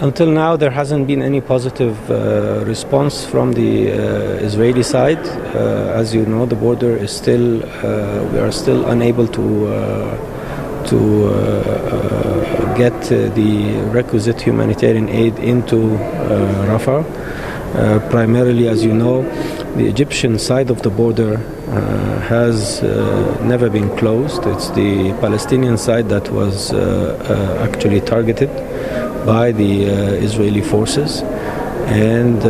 Until now, there hasn't been any positive response from the Israeli side. As you know, the border is still, we are still unable to get the requisite humanitarian aid into Rafah. Primarily, as you know, the Egyptian side of the border has never been closed. It's the Palestinian side that was actually targeted by the Israeli forces, and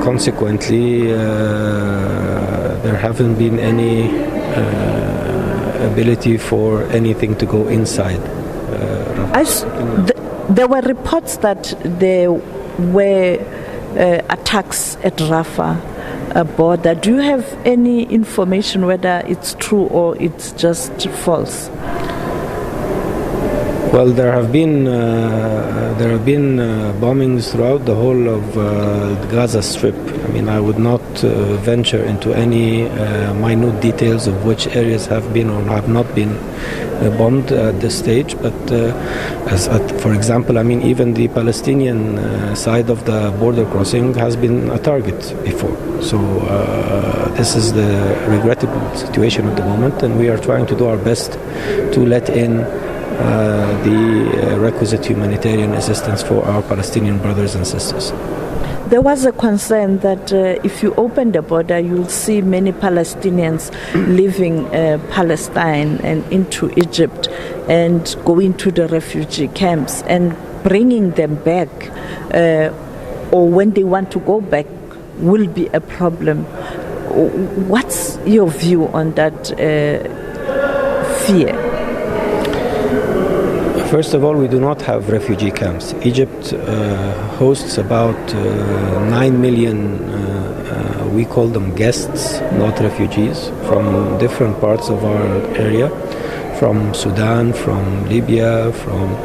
consequently there haven't been any ability for anything to go inside. There were reports that there were attacks at Rafah border. Do you have any information whether it's true or it's just false? Well, there have been bombings throughout the whole of the Gaza Strip. I mean, I would not venture into any minute details of which areas have been or have not been bombed at this stage. But for example, I mean, even the Palestinian side of the border crossing has been a target before. So this is the regrettable situation at the moment, and we are trying to do our best to let in the requisite humanitarian assistance for our Palestinian brothers and sisters. There was a concern that if you open the border, you'll see many Palestinians leaving Palestine and into Egypt and going to the refugee camps, and bringing them back, or when they want to go back, will be a problem. What's your view on that fear? First of all, we do not have refugee camps. Egypt hosts about 9 million, we call them guests, not refugees, from different parts of our area, from Sudan, from Libya, from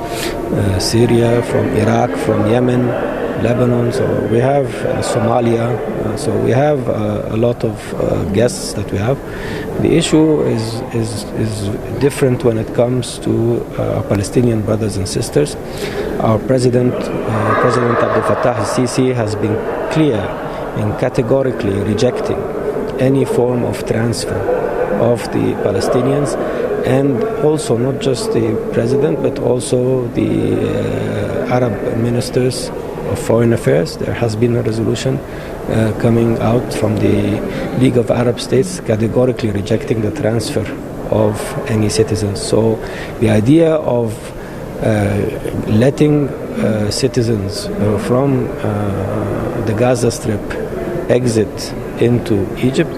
Syria, from Iraq, from Yemen, Lebanon, so we have Somalia, so we have a lot of guests that we have. The issue is different when it comes to our Palestinian brothers and sisters. Our President Abdel Fattah el-Sisi has been clear in categorically rejecting any form of transfer of the Palestinians, and also not just the President but also the Arab ministers of Foreign Affairs. There has been a resolution coming out from the League of Arab States categorically rejecting the transfer of any citizens. So the idea of letting citizens from the Gaza Strip exit into Egypt,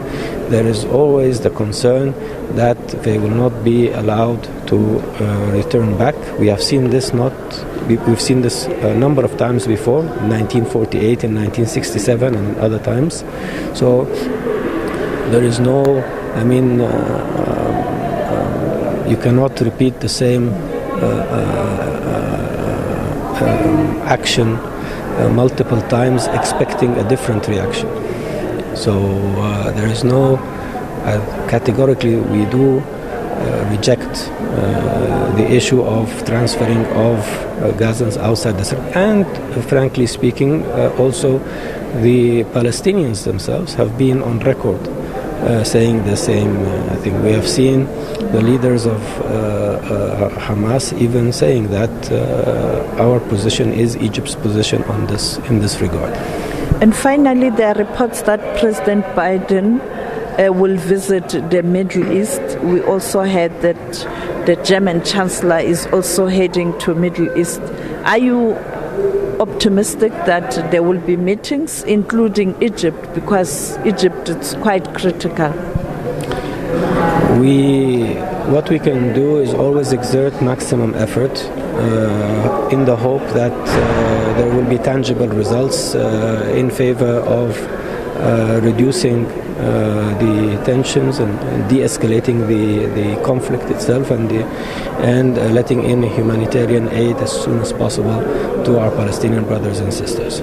there is always the concern that they will not be allowed to return back. We have seen this We've seen this a number of times before, 1948 and 1967 and other times. So there is no, I mean, you cannot repeat the same action multiple times expecting a different reaction. So there is no, categorically we do reject the issue of transferring of Gazans outside the Strip. And frankly speaking, also the Palestinians themselves have been on record saying the same thing. We have seen the leaders of Hamas even saying that our position is Egypt's position on this, in this regard. And finally, there are reports that President Biden will visit the Middle East. We also heard that the German Chancellor is also heading to Middle East. Are you optimistic that there will be meetings, including Egypt, because Egypt is quite critical? What we can do is always exert maximum effort in the hope that there will be tangible results in favor of reducing the tensions and de-escalating the conflict itself, and letting in humanitarian aid as soon as possible to our Palestinian brothers and sisters.